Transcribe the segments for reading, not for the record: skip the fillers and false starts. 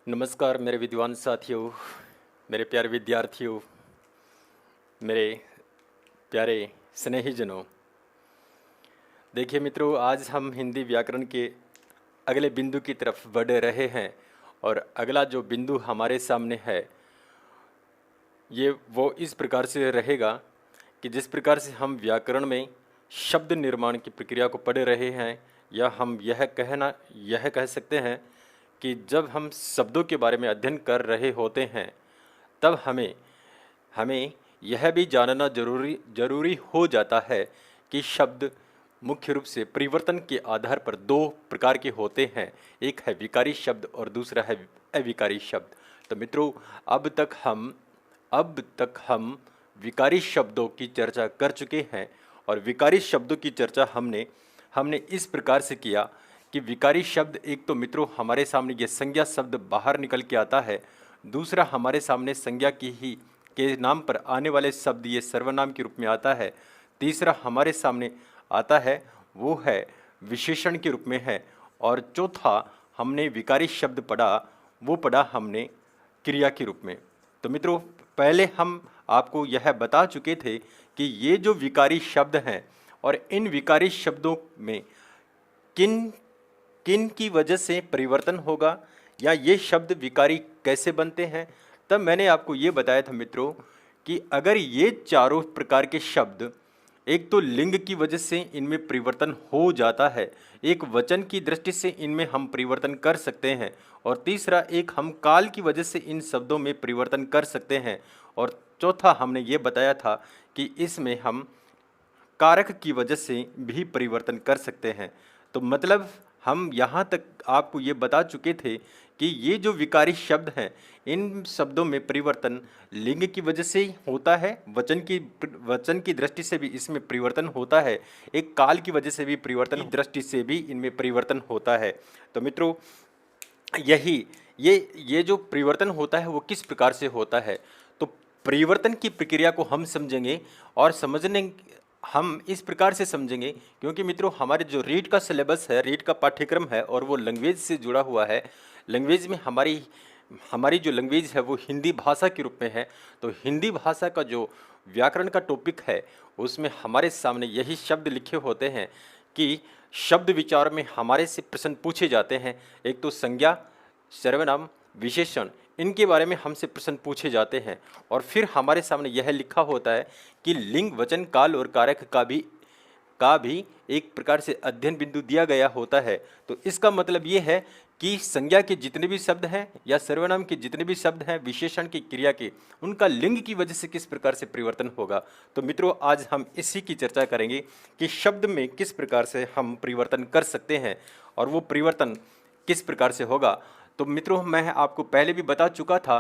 नमस्कार मेरे विद्वान साथियों, मेरे प्यारे विद्यार्थियों, मेरे प्यारे स्नेहीजनों। देखिए मित्रों, आज हम हिंदी व्याकरण के अगले बिंदु की तरफ बढ़ रहे हैं और अगला जो बिंदु हमारे सामने है ये वो इस प्रकार से रहेगा कि जिस प्रकार से हम व्याकरण में शब्द निर्माण की प्रक्रिया को पढ़ रहे हैं, या हम यह कह सकते हैं कि जब हम शब्दों के बारे में अध्ययन कर रहे होते हैं तब हमें हमें यह भी जानना जरूरी हो जाता है कि शब्द मुख्य रूप से परिवर्तन के आधार पर दो प्रकार के होते हैं। एक है विकारी शब्द और दूसरा है अविकारी शब्द। तो मित्रों, अब तक हम विकारी शब्दों की चर्चा कर चुके हैं और विकारी शब्दों की चर्चा हमने इस प्रकार से किया कि विकारी शब्द, एक तो मित्रों हमारे सामने ये संज्ञा शब्द बाहर निकल के आता है, दूसरा हमारे सामने संज्ञा की ही के नाम पर आने वाले शब्द ये सर्वनाम के रूप में आता है, तीसरा हमारे सामने आता है वो है विशेषण के रूप में है, और चौथा हमने विकारी शब्द पढ़ा हमने क्रिया के रूप में। तो मित्रों, पहले हम आपको यह बता चुके थे कि ये जो विकारी शब्द हैं और इन विकारी शब्दों में किन किन की वजह से परिवर्तन होगा या ये शब्द विकारी कैसे बनते हैं। तब मैंने आपको ये बताया था मित्रों कि अगर ये चारों प्रकार के शब्द, एक तो लिंग की वजह से इनमें परिवर्तन हो जाता है, एक वचन की दृष्टि से इनमें हम परिवर्तन कर सकते हैं, और तीसरा एक हम काल की वजह से इन शब्दों में परिवर्तन कर सकते हैं, और चौथा हमने ये बताया था कि इसमें हम कारक की वजह से भी परिवर्तन कर सकते हैं। तो मतलब हम यहाँ तक आपको ये बता चुके थे कि ये जो विकारी शब्द हैं इन शब्दों में परिवर्तन लिंग की वजह से ही होता है, वचन की दृष्टि से भी इसमें परिवर्तन होता है, एक काल की वजह से भी परिवर्तन की दृष्टि से भी इनमें परिवर्तन होता है। तो मित्रों, यही ये जो परिवर्तन होता है वो किस प्रकार से होता है, तो परिवर्तन की प्रक्रिया को हम समझेंगे और हम इस प्रकार से समझेंगे क्योंकि मित्रों हमारे जो रीट का सिलेबस है, रीट का पाठ्यक्रम है और वो लैंग्वेज से जुड़ा हुआ है। लैंग्वेज में हमारी जो लैंग्वेज है वो हिंदी भाषा के रूप में है। तो हिंदी भाषा का जो व्याकरण का टॉपिक है उसमें हमारे सामने यही शब्द लिखे होते हैं कि शब्द विचार में हमारे से प्रश्न पूछे जाते हैं। एक तो संज्ञा, सर्वनाम, विशेषण, इनके बारे में हमसे प्रश्न पूछे जाते हैं, और फिर हमारे सामने यह लिखा होता है कि लिंग, वचन, काल और कारक का भी एक प्रकार से अध्ययन बिंदु दिया गया होता है। तो इसका मतलब ये है कि संज्ञा के जितने भी शब्द हैं या सर्वनाम के जितने भी शब्द हैं, विशेषण की क्रिया के, उनका लिंग की वजह से किस प्रकार से परिवर्तन होगा। तो मित्रों, आज हम इसी की चर्चा करेंगे कि शब्द में किस प्रकार से हम परिवर्तन कर सकते हैं और वो परिवर्तन किस प्रकार से होगा। तो मित्रों, मैं आपको पहले भी बता चुका था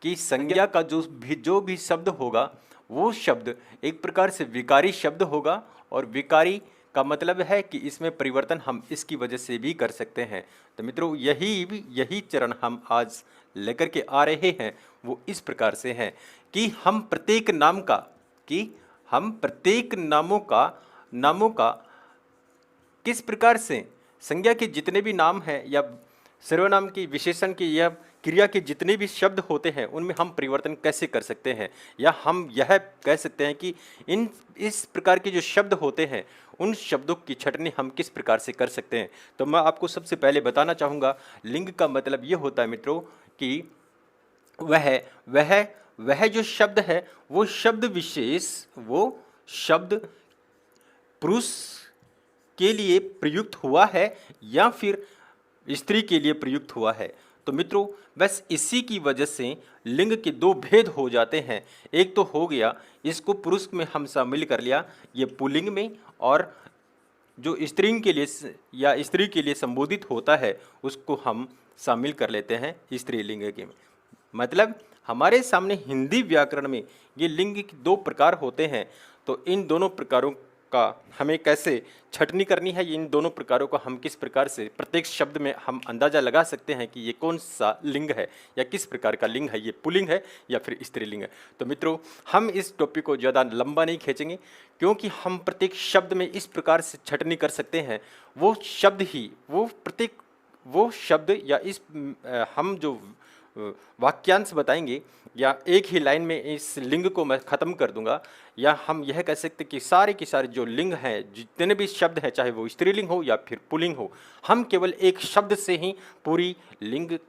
कि संज्ञा का जो भी शब्द होगा वो शब्द एक प्रकार से विकारी शब्द होगा, और विकारी का मतलब है कि इसमें परिवर्तन हम इसकी वजह से भी कर सकते हैं। तो मित्रों, यही चरण हम आज लेकर के आ रहे हैं, वो इस प्रकार से हैं कि हम प्रत्येक नामों का किस प्रकार से संज्ञा के जितने भी नाम हैं या सर्वनाम की, विशेषण की या क्रिया के जितने भी शब्द होते हैं उनमें हम परिवर्तन कैसे कर सकते हैं, या हम यह कह सकते हैं कि इस प्रकार के जो शब्द होते हैं उन शब्दों की छँटनी हम किस प्रकार से कर सकते हैं। तो मैं आपको सबसे पहले बताना चाहूँगा, लिंग का मतलब ये होता है मित्रों कि वह जो शब्द है वो शब्द विशेष, वो शब्द पुरुष के लिए प्रयुक्त हुआ है या फिर स्त्री के लिए प्रयुक्त हुआ है। तो मित्रों, बस इसी की वजह से लिंग के दो भेद हो जाते हैं। एक तो हो गया, इसको पुरुष में हम शामिल कर लिया ये पुल्लिंग में, और जो स्त्रीलिंग के लिए या स्त्री के लिए संबोधित होता है उसको हम शामिल कर लेते हैं स्त्रीलिंग के में। मतलब हमारे सामने हिंदी व्याकरण में ये लिंग के दो प्रकार होते हैं। तो इन दोनों प्रकारों का हमें कैसे छटनी करनी है, इन दोनों प्रकारों को हम किस प्रकार से प्रत्येक शब्द में हम अंदाज़ा लगा सकते हैं कि ये कौन सा लिंग है या किस प्रकार का लिंग है, ये पुल्लिंग है या फिर स्त्रीलिंग है। तो मित्रों, हम इस टॉपिक को ज़्यादा लंबा नहीं खींचेंगे क्योंकि हम प्रत्येक शब्द में इस प्रकार से छटनी कर सकते हैं। वो शब्द या हम जो वाक्यांश बताएंगे या एक ही लाइन में इस लिंग को मैं ख़त्म कर दूंगा, या हम यह कह सकते कि सारे के सारे जो लिंग हैं, जितने भी शब्द हैं, चाहे वो स्त्रीलिंग हो या फिर पुल्लिंग हो, हम केवल एक शब्द से ही पूरी लिंग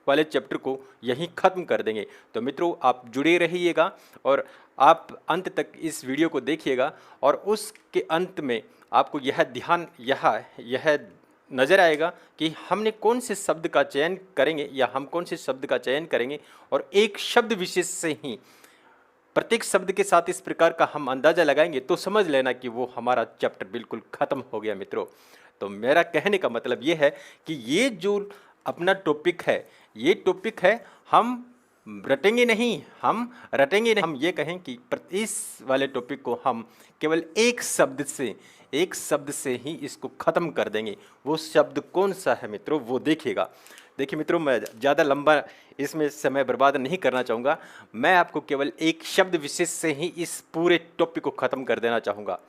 वाले चैप्टर को यहीं ख़त्म कर देंगे। तो मित्रों, आप जुड़े रहिएगा और आप अंत तक इस वीडियो को देखिएगा, और उसके अंत में आपको यह नज़र आएगा कि हमने कौन से शब्द का चयन करेंगे या हम कौन से शब्द का चयन करेंगे, और एक शब्द विशेष से ही प्रत्येक शब्द के साथ इस प्रकार का हम अंदाज़ा लगाएंगे तो समझ लेना कि वो हमारा चैप्टर बिल्कुल ख़त्म हो गया मित्रों। तो मेरा कहने का मतलब ये है कि ये जो अपना टॉपिक है, ये टॉपिक है हम रटेंगे नहीं, हम ये कहें कि इस वाले टॉपिक को हम केवल एक शब्द से ही इसको ख़त्म कर देंगे। वो शब्द कौन सा है मित्रों, वो देखिएगा। देखिए मित्रों, मैं ज़्यादा लंबा इसमें समय बर्बाद नहीं करना चाहूँगा, मैं आपको केवल एक शब्द विशेष से ही इस पूरे टॉपिक को ख़त्म कर देना चाहूँगा।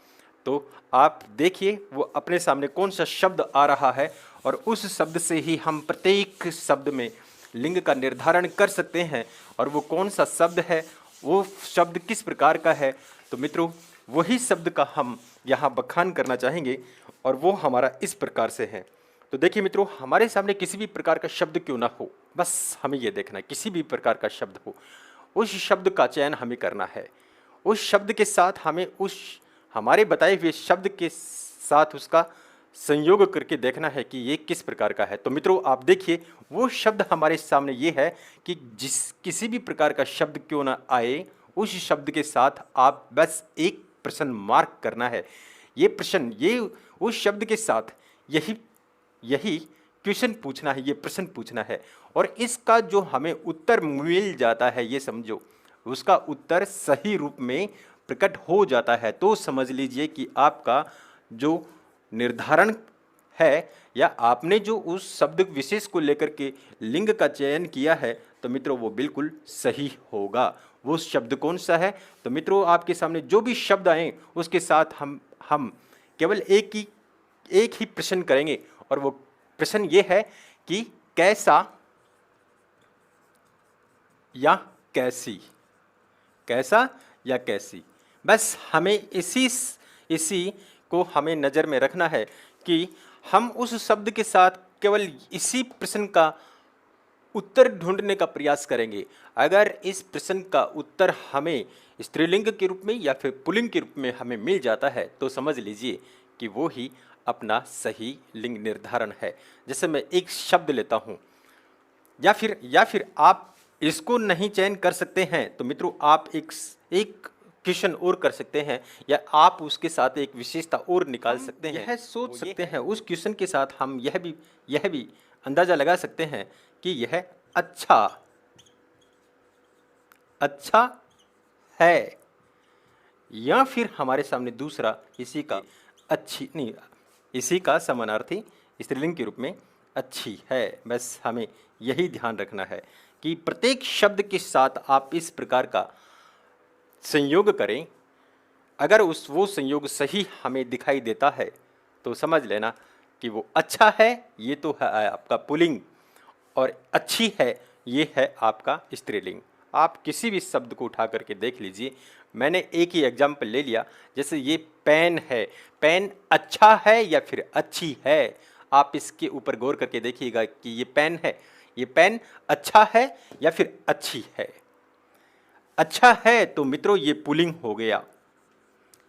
तो आप देखिए वो अपने सामने कौन सा शब्द आ रहा है, और उस शब्द से ही हम प्रत्येक शब्द में लिंग का निर्धारण कर सकते हैं। और वो कौन सा शब्द है, वो शब्द किस प्रकार का है, तो मित्रों वही शब्द का हम यहाँ बखान करना चाहेंगे, और वो हमारा इस प्रकार से है। तो देखिए मित्रों, हमारे सामने किसी भी प्रकार का शब्द क्यों ना हो, बस हमें ये देखना है किसी भी प्रकार का शब्द हो, उस शब्द का चयन हमें करना है। उस शब्द के साथ हमें उस हमारे बताए हुए शब्द के साथ उसका संयोग करके देखना है कि ये किस प्रकार का है। तो मित्रों आप देखिए, वो शब्द हमारे सामने ये है कि किसी भी प्रकार का शब्द क्यों ना आए, उस शब्द के साथ आप बस एक प्रश्न मार्क करना है। ये उस शब्द के साथ यही क्वेश्चन पूछना है, ये प्रश्न पूछना है, और इसका जो हमें उत्तर मिल जाता है, ये समझो उसका उत्तर सही रूप में प्रकट हो जाता है, तो समझ लीजिए कि आपका जो निर्धारण है, या आपने जो उस शब्द विशेष को लेकर के लिंग का चयन किया है, तो मित्रों वो बिल्कुल सही होगा। वो शब्द कौन सा है, तो मित्रों आपके सामने जो भी शब्द आए उसके साथ हम केवल एक ही प्रश्न करेंगे, और वो प्रश्न ये है कि कैसा या कैसी, कैसा या कैसी। बस हमें इसी को हमें नज़र में रखना है कि हम उस शब्द के साथ केवल इसी प्रश्न का उत्तर ढूंढने का प्रयास करेंगे। अगर इस प्रश्न का उत्तर हमें स्त्रीलिंग के रूप में या फिर पुल्लिंग के रूप में हमें मिल जाता है, तो समझ लीजिए कि वो ही अपना सही लिंग निर्धारण है। जैसे मैं एक शब्द लेता हूँ, या फिर आप इसको नहीं चयन कर सकते हैं, तो मित्रों आप एक क्वेश्चन और कर सकते हैं, या आप उसके साथ एक विशेषता और निकाल सकते हैं। यह सोच सकते हैं, उस क्वेश्चन के साथ हम यह भी अंदाजा लगा सकते हैं कि यह अच्छा है, या फिर हमारे सामने दूसरा इसी का समानार्थी स्त्रीलिंग के रूप में अच्छी है। बस हमें यही ध्यान रखना है कि प्रत्येक शब्द के साथ आप इस प्रकार का संयोग करें। अगर वो संयोग सही हमें दिखाई देता है, तो समझ लेना कि वो अच्छा है, ये तो है आपका पुल्लिंग, और अच्छी है, ये है आपका स्त्रीलिंग। आप किसी भी शब्द को उठा करके देख लीजिए। मैंने एक ही एग्जाम्पल ले लिया, जैसे ये पेन है, पेन अच्छा है या फिर अच्छी है। आप इसके ऊपर गौर करके देखिएगा कि ये पेन है, ये पेन अच्छा है या फिर अच्छी है। अच्छा है तो मित्रों ये पुल्लिंग हो गया।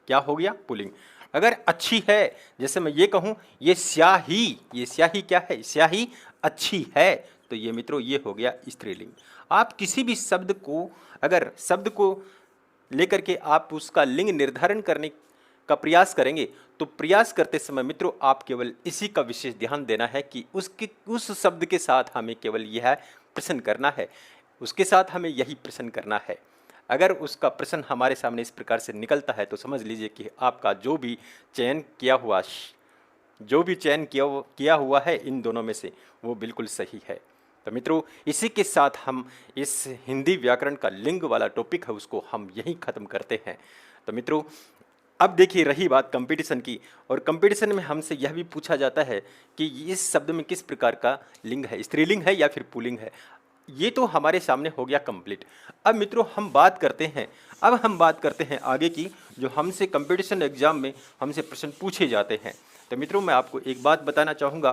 क्या हो गया? पुल्लिंग। अगर अच्छी है, जैसे मैं ये कहूँ ये स्याही क्या है? स्याही अच्छी है, तो ये मित्रों ये हो गया स्त्रीलिंग। आप किसी भी शब्द को, अगर शब्द को लेकर के आप उसका लिंग निर्धारण करने का प्रयास करेंगे, तो प्रयास करते समय मित्रों आप केवल इसी का विशेष ध्यान देना है कि उस शब्द के साथ हमें केवल यह प्रश्न करना है, उसके साथ हमें यही प्रश्न करना है। अगर उसका प्रश्न हमारे सामने इस प्रकार से निकलता है, तो समझ लीजिए कि आपका जो भी चयन किया हुआ है इन दोनों में से, वो बिल्कुल सही है। तो मित्रों इसी के साथ हम इस हिंदी व्याकरण का लिंग वाला टॉपिक है उसको हम यहीं ख़त्म करते हैं। तो मित्रों अब देखिए रही बात कंपटीशन की, और कंपटीशन में हमसे यह भी पूछा जाता है कि इस शब्द में किस प्रकार का लिंग है, स्त्रीलिंग है या फिर पुल्लिंग है। ये तो हमारे सामने हो गया कंप्लीट। अब मित्रों हम बात करते हैं आगे की, जो हमसे कंपटीशन एग्जाम में हमसे प्रश्न पूछे जाते हैं। तो मित्रों मैं आपको एक बात बताना चाहूँगा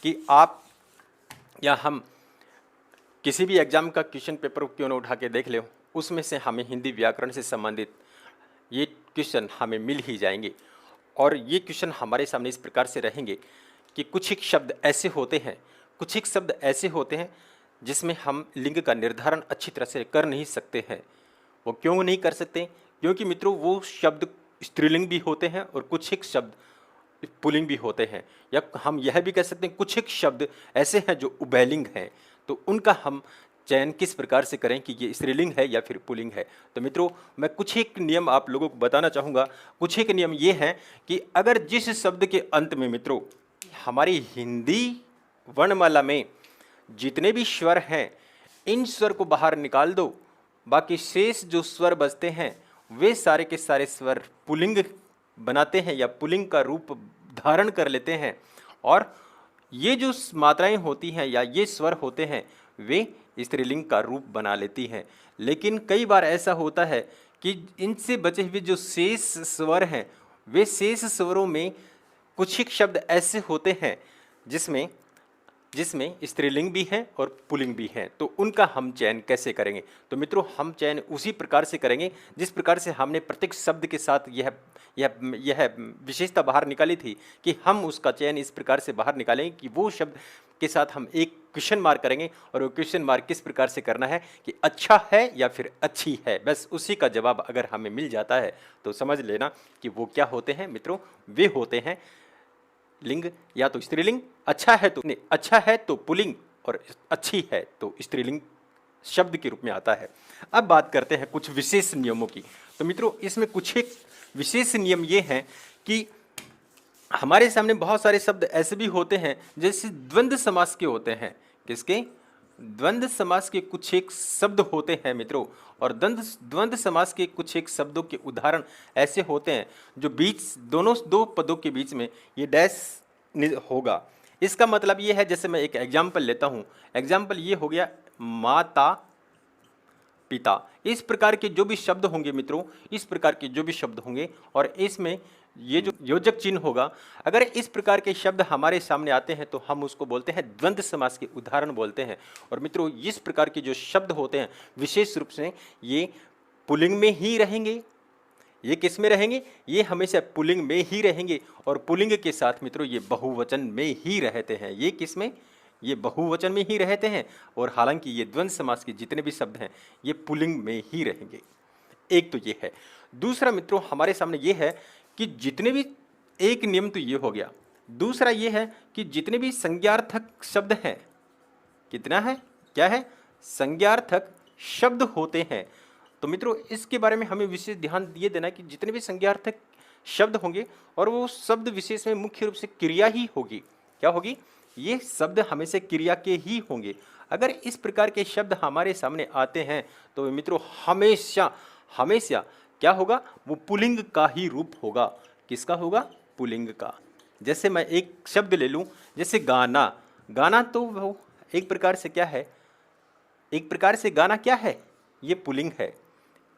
कि आप या हम किसी भी एग्जाम का क्वेश्चन पेपर क्यों ना उठा के देख ले, उसमें से हमें हिंदी व्याकरण से संबंधित ये क्वेश्चन हमें मिल ही जाएंगे। और ये क्वेश्चन हमारे सामने इस प्रकार से रहेंगे कि कुछ एक शब्द ऐसे होते हैं जिसमें हम लिंग का निर्धारण अच्छी तरह से कर नहीं सकते हैं। वो क्यों नहीं कर सकते? क्योंकि मित्रों वो शब्द स्त्रीलिंग भी होते हैं और कुछ एक शब्द पुल्लिंग भी होते हैं, या हम यह भी कह सकते हैं कुछ एक शब्द ऐसे हैं जो उभयलिंग हैं। तो उनका हम चयन किस प्रकार से करें कि ये स्त्रीलिंग है या फिर पुल्लिंग है। तो मित्रों मैं कुछ एक नियम आप लोगों को बताना चाहूँगा। कुछ एक नियम ये हैं कि अगर जिस शब्द के अंत में मित्रों हमारी हिंदी वर्णमाला में जितने भी स्वर हैं इन स्वर को बाहर निकाल दो, बाकी शेष जो स्वर बचते हैं वे सारे के सारे स्वर पुल्लिंग बनाते हैं या पुल्लिंग का रूप धारण कर लेते हैं। और ये जो मात्राएं होती हैं या ये स्वर होते हैं वे स्त्रीलिंग का रूप बना लेती हैं। लेकिन कई बार ऐसा होता है कि इनसे बचे हुए जो शेष स्वर हैं वे शेष स्वरों में कुछ एक शब्द ऐसे होते हैं जिसमें स्त्रीलिंग भी है और पुल्लिंग भी है। तो उनका हम चयन कैसे करेंगे? तो मित्रों हम चयन उसी प्रकार से करेंगे जिस प्रकार से हमने प्रत्येक शब्द के साथ यह विशेषता बाहर निकाली थी कि हम उसका चयन इस प्रकार से बाहर निकालेंगे कि वो शब्द के साथ हम एक क्वेश्चन मार्क करेंगे। और वो क्वेश्चन मार्क किस प्रकार से करना है कि अच्छा है या फिर अच्छी है, बस उसी का जवाब अगर हमें मिल जाता है तो समझ लेना कि वो क्या होते हैं मित्रों। वे होते हैं लिंग या तो स्त्रीलिंग, अच्छा है तो पुल्लिंग और अच्छी है तो स्त्रीलिंग शब्द के रूप में आता है। अब बात करते हैं कुछ विशेष नियमों की। तो मित्रों इसमें कुछ एक विशेष नियम ये हैं कि हमारे सामने बहुत सारे शब्द ऐसे भी होते हैं जैसे द्वंद्व समास के होते हैं। किसके? द्वंद्व समास के कुछ एक शब्द होते हैं मित्रों। और द्वंद्व समास के कुछ एक शब्दों के उदाहरण ऐसे होते हैं जो दो पदों के बीच में ये डैश होगा। इसका मतलब ये है, जैसे मैं एक एग्जाम्पल लेता हूँ, एग्जाम्पल ये हो गया माता पिता। इस प्रकार के जो भी शब्द होंगे मित्रों, इस प्रकार के जो भी शब्द होंगे और इसमें ये जो योजक चिन्ह होगा, अगर इस प्रकार के शब्द हमारे सामने आते हैं तो हम उसको बोलते हैं द्वंद्व समास के उदाहरण बोलते हैं। और मित्रों इस प्रकार के जो शब्द होते हैं विशेष रूप से ये पुल्लिंग में ही रहेंगे। ये किस में रहेंगे? ये हमेशा पुल्लिंग में ही रहेंगे। और पुल्लिंग के साथ मित्रों ये बहुवचन में ही रहते हैं। ये किस में? ये बहुवचन में ही रहते हैं। और हालांकि ये द्वंद्व समास के जितने भी शब्द हैं ये पुल्लिंग में ही रहेंगे। एक तो ये है। दूसरा मित्रों हमारे सामने ये है कि जितने भी, एक नियम तो ये हो गया। दूसरा ये है कि जितने भी संज्ञार्थक शब्द हैं, कितना है, क्या है, संज्ञार्थक शब्द होते हैं। तो मित्रों इसके बारे में हमें विशेष ध्यान ये देना कि जितने भी संज्ञार्थक शब्द होंगे और वो शब्द विशेष में मुख्य रूप से क्रिया ही होगी। क्या होगी? ये शब्द हमेशा क्रिया के ही होंगे। अगर इस प्रकार के शब्द हमारे सामने आते हैं तो मित्रों हमेशा हमेशा क्या होगा? वो पुल्लिंग का ही रूप होगा। किसका होगा? पुल्लिंग का। जैसे मैं एक शब्द ले लूं, जैसे गाना। गाना तो वो एक प्रकार से क्या है? एक प्रकार से गाना क्या है? ये पुल्लिंग है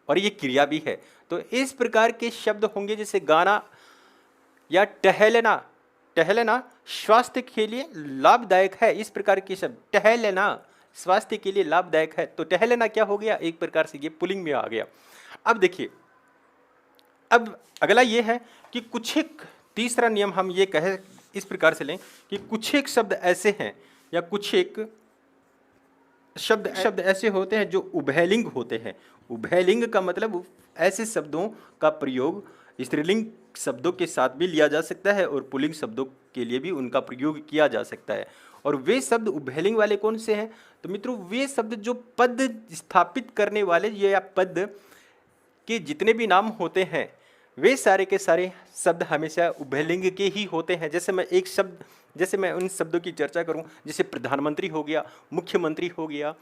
और ये क्रिया भी है। तो इस प्रकार के शब्द होंगे जैसे गाना या टहलना। टहलना स्वास्थ्य के लिए लाभदायक है। इस प्रकार के शब्द, टहलना स्वास्थ्य के लिए लाभदायक है, तो टहलना क्या हो गया? एक प्रकार से ये पुल्लिंग में आ गया। अब देखिए, अब अगला ये है कि कुछ एक तीसरा नियम हम ये कहे इस प्रकार से लें कि कुछ एक शब्द ऐसे हैं या कुछ एक शब्द ऐसे होते हैं जो उभयलिंग होते हैं। उभयलिंग का मतलब ऐसे शब्दों का प्रयोग स्त्रीलिंग शब्दों के साथ भी लिया जा सकता है और पुल्लिंग शब्दों के लिए भी उनका प्रयोग किया जा सकता है। और वे शब्द उभयलिंग वाले कौन से हैं? तो मित्रों वे शब्द जो पद स्थापित करने वाले या पद के जितने भी नाम होते हैं वे सारे के सारे शब्द हमेशा उभयलिंग के ही होते हैं। जैसे मैं उन शब्दों की चर्चा करूं, जैसे प्रधानमंत्री हो गया, मुख्यमंत्री हो गया,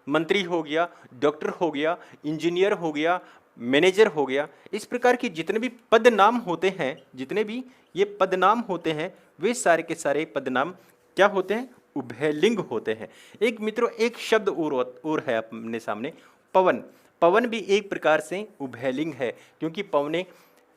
मंत्री हो गया, डॉक्टर हो गया, इंजीनियर हो गया, मैनेजर हो गया। इस प्रकार के जितने भी पद नाम होते हैं, जितने भी ये पद नाम होते हैं वे सारे के सारे पद नाम क्या होते हैं? उभयलिंग होते हैं। एक मित्रों एक शब्द और है अपने सामने, पवन। पवन भी एक प्रकार से उभयलिंग है, क्योंकि पवनें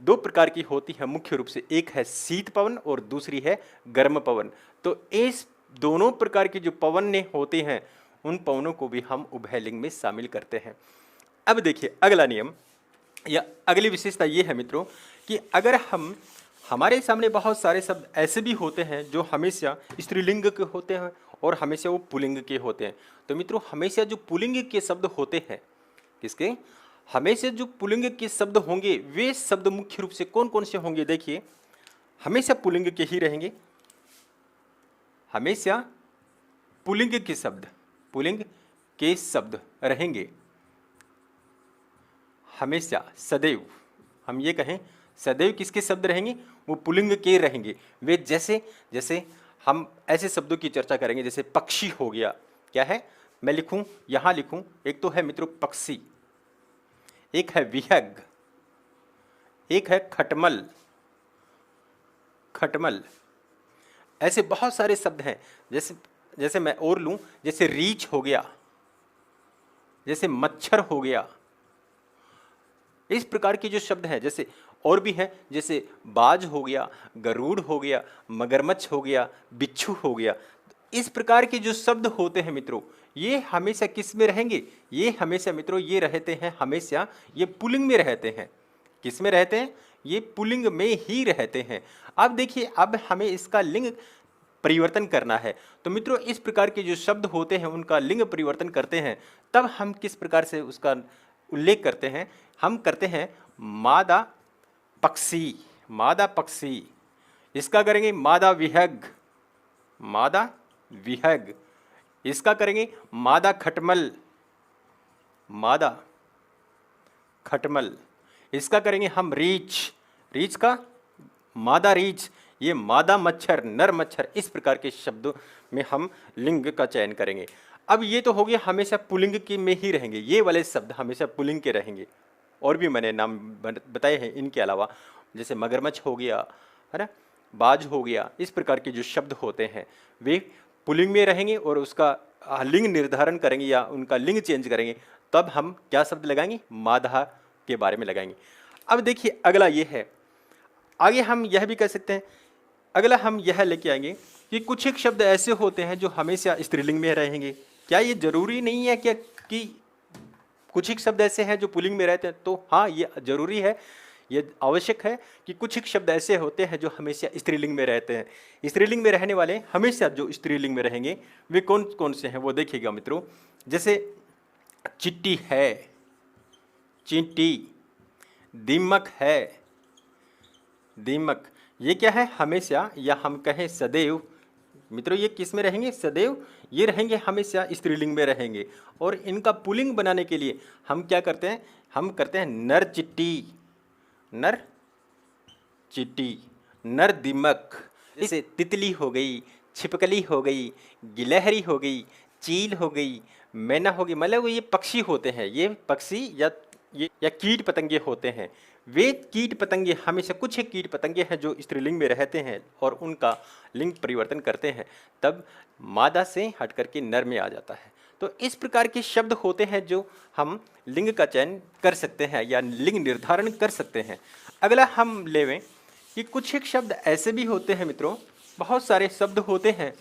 दो प्रकार की होती है मुख्य रूप से, एक है शीत पवन और दूसरी है गर्म पवन। तो इस दोनों प्रकार की जो पवनें होती हैं उन पवनों को भी हम उभयलिंग में शामिल करते हैं। अब देखिए अगला नियम या अगली विशेषता ये है मित्रों कि अगर हमारे सामने बहुत सारे शब्द ऐसे भी होते हैं जो हमेशा स्त्रीलिंग के होते हैं और हमेशा वो पुल्लिंग के होते हैं। तो मित्रों हमेशा जो पुल्लिंग के शब्द होते हैं, किसके, हमेशा जो पुल्लिंग के शब्द होंगे वे शब्द मुख्य रूप से कौन कौन से होंगे? देखिए हमेशा पुल्लिंग के ही रहेंगे, हमेशा पुल्लिंग के शब्द, पुल्लिंग के शब्द रहेंगे हमेशा, सदैव। हम ये कहें सदैव किसके शब्द रहेंगे? वो पुल्लिंग के रहेंगे। वे जैसे जैसे हम ऐसे शब्दों की चर्चा करेंगे, जैसे पक्षी हो गया, क्या है, मैं लिखूं, यहां लिखूं, एक तो है मित्रों पक्षी, एक है विहग, एक है खटमल, खटमल। ऐसे बहुत सारे शब्द हैं। जैसे जैसे मैं और लूं, जैसे रीछ हो गया, जैसे मच्छर हो गया, इस प्रकार के जो शब्द हैं। जैसे और भी हैं, जैसे बाज हो गया, गरुड़ हो गया, मगरमच्छ हो गया, बिच्छू हो गया। इस प्रकार के जो शब्द होते हैं मित्रों, ये हमेशा किस में रहेंगे? ये हमेशा मित्रों ये रहते हैं, हमेशा ये पुल्लिंग में रहते हैं। किस में रहते हैं? ये पुल्लिंग में ही रहते हैं। अब देखिए, अब हमें इसका लिंग परिवर्तन करना है। तो मित्रों इस प्रकार के जो शब्द होते हैं उनका लिंग परिवर्तन करते हैं, तब हम किस प्रकार से उसका उल्लेख करते हैं? हम करते हैं मादा पक्षी, मादा पक्षी। इसका करेंगे मादा विहग, मादा विहग। इसका करेंगे मादा खटमल, मादा खटमल। इसका करेंगे हम रीछ, रीछ का मादा रीछ। ये मादा मच्छर, नर मच्छर। इस प्रकार के शब्दों में हम लिंग का चयन करेंगे। अब ये तो हो गया हमेशा पुल्लिंग के में ही रहेंगे, ये वाले शब्द हमेशा पुल्लिंग के रहेंगे। और भी मैंने नाम बताए हैं इनके अलावा, जैसे मगरमच्छ हो गया, है ना, बाज हो गया। इस प्रकार के जो शब्द होते हैं वे पुल्लिंग में रहेंगे और उसका लिंग निर्धारण करेंगे या उनका लिंग चेंज करेंगे, तब हम क्या शब्द लगाएंगे? मादा के बारे में लगाएंगे। अब देखिए अगला ये है, आगे हम यह भी कह सकते हैं, अगला हम यह लेके आएंगे कि कुछ एक शब्द ऐसे होते हैं जो हमेशा स्त्रीलिंग में रहेंगे। क्या ये जरूरी नहीं है क्या कि कुछ एक शब्द ऐसे हैं जो पुल्लिंग में रहते हैं? तो हाँ, ये जरूरी है, ये आवश्यक है कि कुछ एक शब्द ऐसे होते हैं जो हमेशा स्त्रीलिंग में रहते हैं। स्त्रीलिंग में रहने वाले हमेशा जो स्त्रीलिंग में रहेंगे वे कौन कौन से हैं वो देखिएगा मित्रों। जैसे चिट्टी है, चींटी, दीमक है, दीमक। ये क्या है? हमेशा, या हम कहें सदैव। मित्रों ये किस में रहेंगे? सदैव। ये रहेंगे हमेशा स्त्रीलिंग में रहेंगे। और इनका पुल्लिंग बनाने के लिए हम क्या करते हैं? हम करते हैं नर चिट्टी, नर चिट्टी, नर दीमक। जैसे तितली हो गई, छिपकली हो गई, गिलहरी हो गई, चील हो गई, मैना हो गई। मतलब ये पक्षी होते हैं, ये पक्षी या कीट पतंगे होते हैं। वे कीट पतंगे हमेशा, कुछ एक कीट पतंगे हैं जो स्त्रीलिंग में रहते हैं और उनका लिंग परिवर्तन करते हैं, तब मादा से हट करके नर में आ जाता है। तो इस प्रकार के शब्द होते हैं जो हम लिंग का चयन कर सकते हैं या लिंग निर्धारण कर सकते हैं। अगला हम लेवें कि कुछ एक शब्द ऐसे भी होते हैं मित्रों, बहुत सारे शब्द होते हैं,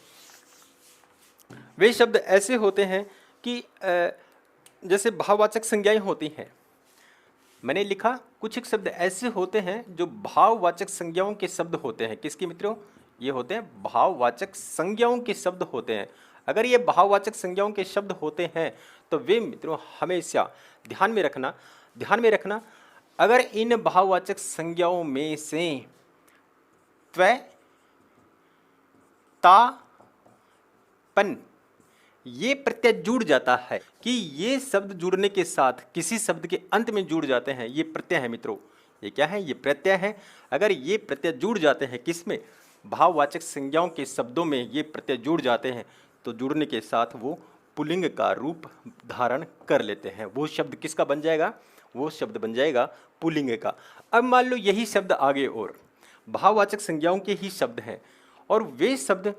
वे शब्द ऐसे होते हैं कि जैसे भाववाचक संज्ञाएं होती हैं। मैंने लिखा कुछ एक शब्द ऐसे होते हैं जो भाववाचक संज्ञाओं के शब्द होते हैं। किसके मित्रों? ये होते हैं भाववाचक संज्ञाओं के शब्द होते हैं। अगर ये भाववाचक संज्ञाओं के शब्द होते हैं तो वे मित्रों हमेशा ध्यान में रखना, ध्यान में रखना, अगर इन भाववाचक संज्ञाओं में से त्व, ता, पन ये प्रत्यय जुड़ जाता है, कि ये शब्द जुड़ने के साथ किसी शब्द के अंत में जुड़ जाते हैं, ये प्रत्यय है मित्रों। ये क्या है? ये प्रत्यय है। अगर ये प्रत्यय जुड़ जाते हैं किसमें? भाववाचक संज्ञाओं के शब्दों में ये प्रत्यय जुड़ जाते हैं, तो जुड़ने के साथ वो पुल्लिंग का रूप धारण कर लेते हैं। वो शब्द किसका बन जाएगा? वो शब्द बन जाएगा पुल्लिंग का। अब मान लो यही शब्द आगे और भाववाचक संज्ञाओं के ही शब्द हैं और वे शब्द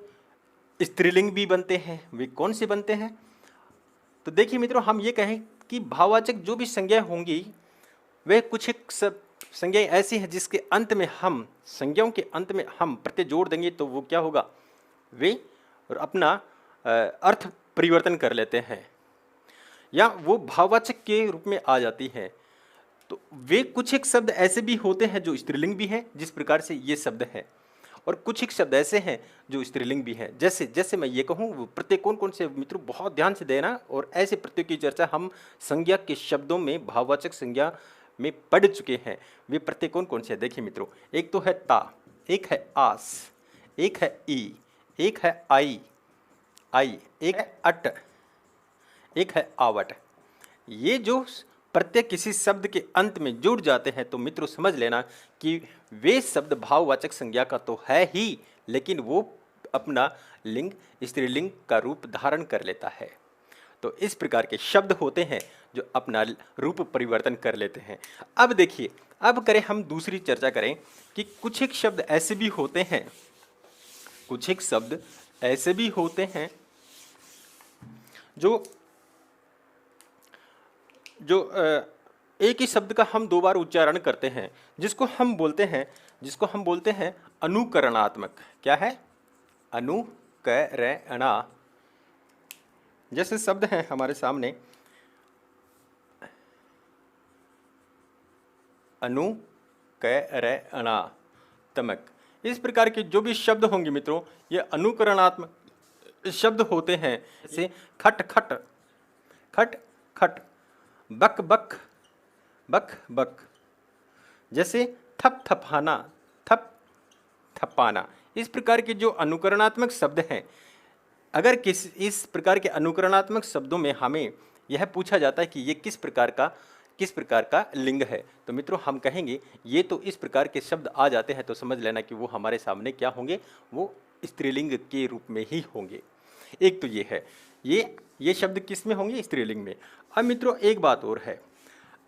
स्त्रीलिंग भी बनते हैं। वे कौन से बनते हैं? तो देखिए मित्रों, हम ये कहें कि भाववाचक जो भी संज्ञाएं होंगी वे कुछ एक सब संज्ञाएं ऐसी हैं जिसके अंत में हम संज्ञाओं के अंत में हम प्रत्यय जोड़ देंगे तो वो क्या होगा, वे अपना अर्थ परिवर्तन कर लेते हैं या वो भाववाचक के रूप में आ जाती हैं। तो वे कुछ एक शब्द ऐसे भी होते हैं जो स्त्रीलिंग भी हैं, जिस प्रकार से ये शब्द हैं, और कुछ एक शब्द ऐसे हैं जो स्त्रीलिंग भी हैं। जैसे जैसे मैं ये कहूँ वो प्रत्यय कौन कौन से, मित्रों बहुत ध्यान से देना, और ऐसे प्रत्यय की चर्चा हम संज्ञा के शब्दों में भाववाचक संज्ञा में पढ़ चुके हैं। वे प्रत्यय कौन कौन से हैं? देखिए मित्रों, एक तो है ता, एक है आस, एक है ई, एक है आई, एक है अट, एक है आवट। ये जो प्रत्यय किसी शब्द के अंत में जुड़ जाते हैं तो मित्रों समझ लेना कि वे शब्द भाववाचक संज्ञा का तो है ही, लेकिन वो अपना लिंग स्त्रीलिंग का रूप धारण कर लेता है। तो इस प्रकार के शब्द होते हैं जो अपना रूप परिवर्तन कर लेते हैं। अब देखिए, अब करें हम दूसरी चर्चा करें कि कुछ एक शब्द ऐसे भी होते हैं, कुछ एक शब्द ऐसे भी होते हैं जो जो एक ही शब्द का हम दो बार उच्चारण करते हैं, जिसको हम बोलते हैं अनुकरणात्मक। क्या है? अनुकरणा। जैसे शब्द हैं हमारे सामने अनुकरणात्मक। इस प्रकार के जो भी शब्द होंगे मित्रों, ये अनुकरणात्मक शब्द होते हैं। जैसे खट खट, खट खट, बक बक, बक बक। जैसे थप थपाना, थप थपाना। इस प्रकार के जो अनुकरणात्मक शब्द हैं, अगर इस प्रकार के अनुकरणात्मक शब्दों में हमें यह पूछा जाता है कि ये किस प्रकार का लिंग है, तो मित्रों हम कहेंगे ये तो इस प्रकार के शब्द आ जाते हैं तो समझ लेना कि वो हमारे सामने क्या होंगे, वो स्त्रीलिंग के रूप में ही होंगे। एक तो ये है, ये शब्द किस में होंगे? स्त्रीलिंग में। अब मित्रों एक बात और है,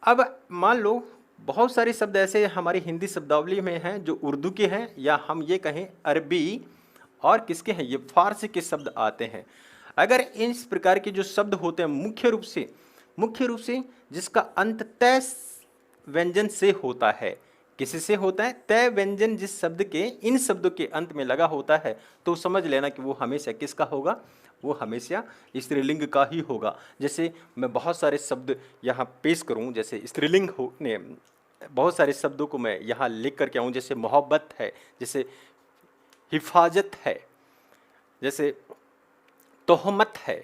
अब मान लो बहुत सारे शब्द ऐसे हमारी हिंदी शब्दावली में हैं जो उर्दू के हैं, या हम ये कहें अरबी और किसके हैं, ये फारसी के शब्द आते हैं। अगर इस प्रकार के जो शब्द होते हैं मुख्य रूप से जिसका अंत तय व्यंजन से होता है, किसी से होता है? तय व्यंजन जिस शब्द के इन शब्दों के अंत में लगा होता है तो समझ लेना कि वो हमेशा किसका होगा, वो हमेशा स्त्रीलिंग का ही होगा। जैसे मैं बहुत सारे शब्द यहाँ पेश करूँ, जैसे स्त्रीलिंग होने बहुत सारे शब्दों को मैं यहाँ लिख करके आऊँ, जैसे मोहब्बत है, जैसे हिफाजत है, जैसे तोहमत है।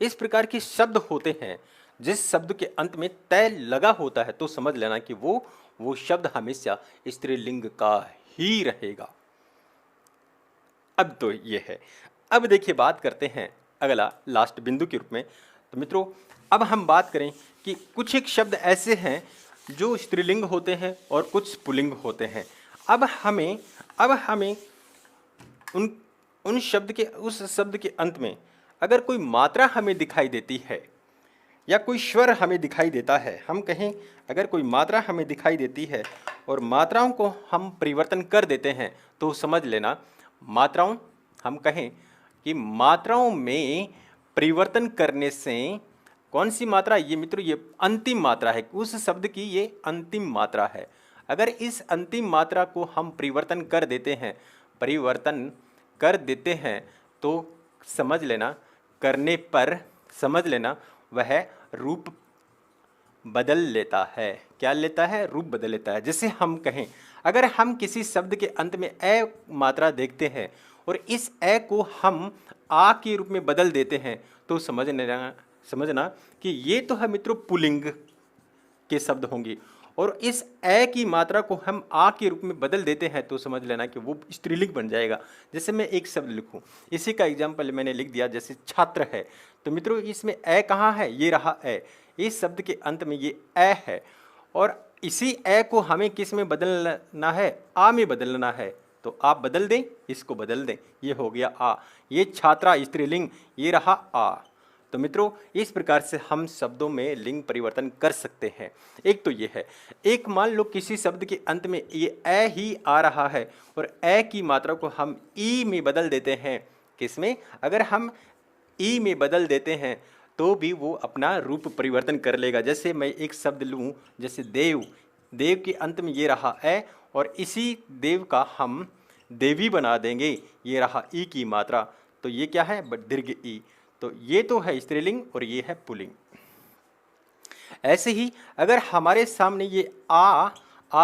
इस प्रकार के शब्द होते हैं जिस शब्द के अंत में तय लगा होता है तो समझ लेना कि वो शब्द हमेशा स्त्रीलिंग का ही रहेगा। अब तो ये है। अब देखिए बात करते हैं अगला लास्ट बिंदु के रूप में। तो मित्रों अब हम बात करें कि कुछ एक शब्द ऐसे हैं जो स्त्रीलिंग होते हैं और कुछ पुल्लिंग होते हैं। अब हमें उस शब्द के अंत में अगर कोई मात्रा हमें दिखाई देती है या कोई स्वर हमें दिखाई देता है, हम कहें अगर कोई मात्रा हमें दिखाई देती है और मात्राओं को हम परिवर्तन कर देते हैं तो समझ लेना मात्राओं, हम कहें कि मात्राओं में परिवर्तन करने से कौन सी मात्रा, ये मित्रों ये अंतिम मात्रा है, उस शब्द की ये अंतिम मात्रा है। अगर इस अंतिम मात्रा को हम परिवर्तन कर देते हैं तो समझ लेना वह रूप बदल लेता है। क्या लेता है? रूप बदल लेता है। जैसे हम कहें अगर हम किसी शब्द के अंत में ए मात्रा देखते हैं और इस ए को हम आ के रूप में बदल देते हैं तो समझना कि ये तो है मित्रों पुल्लिंग के शब्द होंगे, और इस ए की मात्रा को हम आ के रूप में बदल देते हैं तो समझ लेना कि वो स्त्रीलिंग बन जाएगा। जैसे मैं एक शब्द लिखूं, इसी का एग्जाम्पल मैंने लिख दिया, जैसे छात्र है, तो मित्रों इसमें ए कहाँ है? ये रहा ए। इस शब्द के अंत में ये ए है और इसी ए को हमें किस में बदलना है? आ में बदलना है। तो आप बदल दें, इसको बदल दें, ये हो गया आ। ये छात्रा स्त्रीलिंग, ये रहा आ। तो मित्रों इस प्रकार से हम शब्दों में लिंग परिवर्तन कर सकते हैं। एक तो ये है। एक मान लो किसी शब्द के अंत में ये ए ही आ रहा है और ए की मात्रा को हम ई में बदल देते हैं किसमें? अगर हम ई में बदल देते हैं तो भी वो अपना रूप परिवर्तन कर लेगा। जैसे मैं एक शब्द लूँ, जैसे देव, देव के अंत में ये रहा ए और इसी देव का हम देवी बना देंगे, ये रहा ई की मात्रा, तो ये क्या है? दीर्घ ई। तो ये तो है स्त्रीलिंग और ये है पुल्लिंग। ऐसे ही अगर हमारे सामने ये आ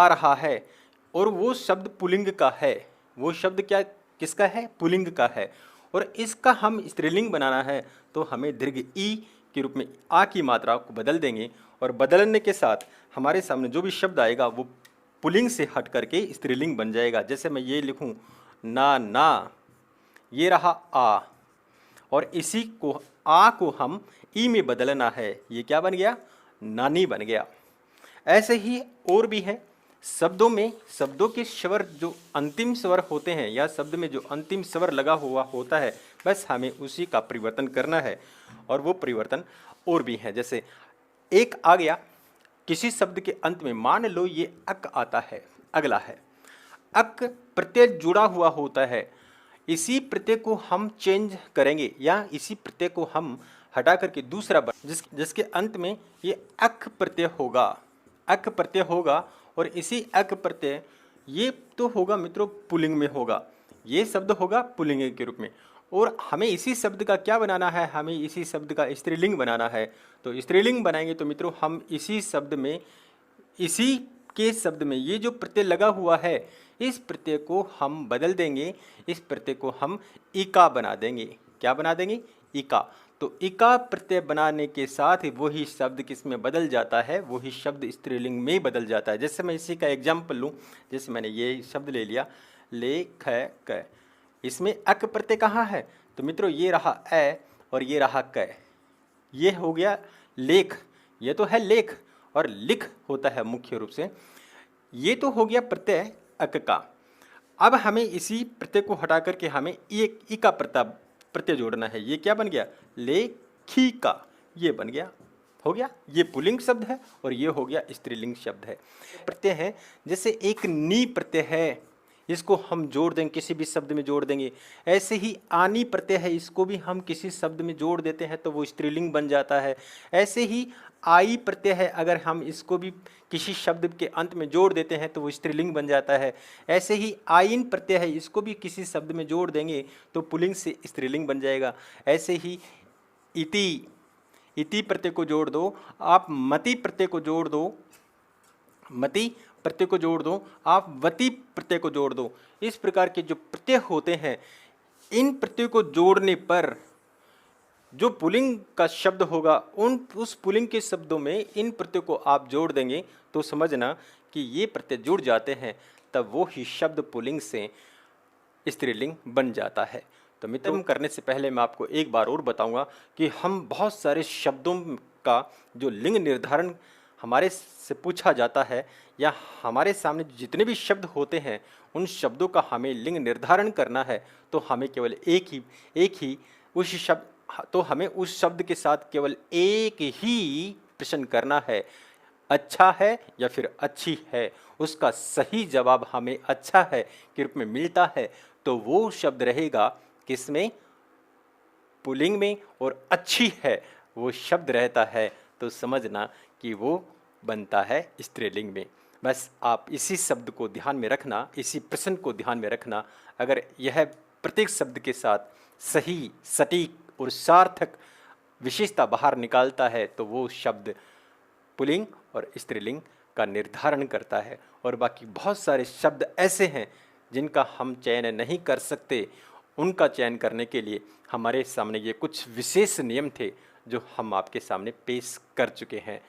रहा है और वो शब्द पुल्लिंग का है, वो शब्द क्या किसका है? पुल्लिंग का है, और इसका हम स्त्रीलिंग बनाना है तो हमें दीर्घ ई के रूप में आ की मात्रा को बदल देंगे, और बदलने के साथ हमारे सामने जो भी शब्द आएगा वो पुल्लिंग से हट करके स्त्रीलिंग बन जाएगा। जैसे मैं ये लिखूं ना, ये रहा आ, और इसी को आ को हम ई में बदलना है, ये क्या बन गया? नानी बन गया। ऐसे ही और भी है शब्दों में, शब्दों के स्वर जो अंतिम स्वर होते हैं या शब्द में जो अंतिम स्वर लगा हुआ होता है, बस हमें उसी का परिवर्तन करना है। और वो परिवर्तन और भी है, जैसे एक आ गया किसी शब्द के अंत में, मान लो ये अक आता है, अगला है अक, प्रत्यय जुड़ा हुआ होता है, इसी प्रत्यय को हम चेंज करेंगे या इसी प्रत्यय को हम हटा करके दूसरा जिसके अंत में ये अक प्रत्यय होगा, अक प्रत्यय होगा, और इसी अक प्रत्यय ये तो होगा मित्रों पुल्लिंग में होगा, ये शब्द होगा पुल्लिंग के रूप में। और हमें इसी शब्द का क्या बनाना है? हमें इसी शब्द का स्त्रीलिंग बनाना है। तो स्त्रीलिंग बनाएंगे तो मित्रों हम इसी शब्द में, इसी के शब्द में ये जो प्रत्यय लगा हुआ है, इस प्रत्यय को हम बदल देंगे, इस प्रत्यय को हम इका बना देंगे। क्या बना देंगे? इका। तो इका प्रत्यय बनाने के साथ ही वही शब्द किस में बदल जाता है? वही शब्द स्त्रीलिंग में बदल जाता है। जैसे मैं इसी का एग्जाम्पल लूँ, जैसे मैंने ये शब्द ले लिया ले ख क, इसमें अक प्रत्यय कहाँ है? तो मित्रों ये रहा ए और ये रहा क, ये हो गया लेख, ये तो है लेख, और लिख होता है मुख्य रूप से। ये तो हो गया प्रत्यय अक का। अब हमें इसी प्रत्यय को हटा करके हमें एक ई का प्रत्यय जोड़ना है। ये क्या बन गया? लेखी का, ये बन गया, हो गया। ये पुल्लिंग शब्द है और ये हो गया स्त्रीलिंग शब्द है। प्रत्यय है जैसे एक नी प्रत्यय है, इसको हम जोड़ देंगे, किसी भी शब्द में जोड़ देंगे। ऐसे ही आनी प्रत्यय है, इसको भी हम किसी शब्द में जोड़ देते हैं तो वो स्त्रीलिंग बन जाता है। ऐसे ही आई प्रत्यय है, अगर हम इसको भी किसी शब्द के अंत में जोड़ देते हैं तो वो स्त्रीलिंग बन जाता है। ऐसे ही आइन प्रत्यय है, इसको भी किसी शब्द में जोड़ देंगे तो पुल्लिंग से स्त्रीलिंग बन जाएगा। ऐसे ही इति, इति प्रत्यय को जोड़ दो, आप मति प्रत्यय को जोड़ दो, मति प्रत्यय को जोड़ दो, आप वति प्रत्यय को जोड़ दो। इस प्रकार के जो प्रत्यय होते हैं, इन प्रत्यय को जोड़ने पर जो पुल्लिंग का शब्द होगा, उस पुल्लिंग के शब्दों में इन प्रत्यय को आप जोड़ देंगे तो समझना कि ये प्रत्यय जुड़ जाते हैं, तब वो ही शब्द पुल्लिंग से स्त्रीलिंग बन जाता है। तो मित्रों, करने से पहले मैं आपको एक बार और बताऊंगा कि हम बहुत सारे शब्दों का जो लिंग निर्धारण हमारे से पूछा जाता है, या हमारे सामने जितने भी शब्द होते हैं उन शब्दों का हमें लिंग निर्धारण करना है, तो हमें केवल एक ही उस शब्द, तो हमें उस शब्द के साथ केवल एक ही प्रश्न करना है, अच्छा है या फिर अच्छी है। उसका सही जवाब हमें अच्छा है के रूप में मिलता है तो वो शब्द रहेगा किसमें? पुल्लिंग में, और अच्छी है वो शब्द रहता है तो समझना कि वो बनता है स्त्रीलिंग में। बस आप इसी शब्द को ध्यान में रखना, इसी प्रश्न को ध्यान में रखना। अगर यह प्रत्येक शब्द के साथ सही, सटीक और सार्थक विशेषता बाहर निकालता है तो वो शब्द पुल्लिंग और स्त्रीलिंग का निर्धारण करता है। और बाकी बहुत सारे शब्द ऐसे हैं जिनका हम चयन नहीं कर सकते, उनका चयन करने के लिए हमारे सामने ये कुछ विशेष नियम थे जो हम आपके सामने पेश कर चुके हैं।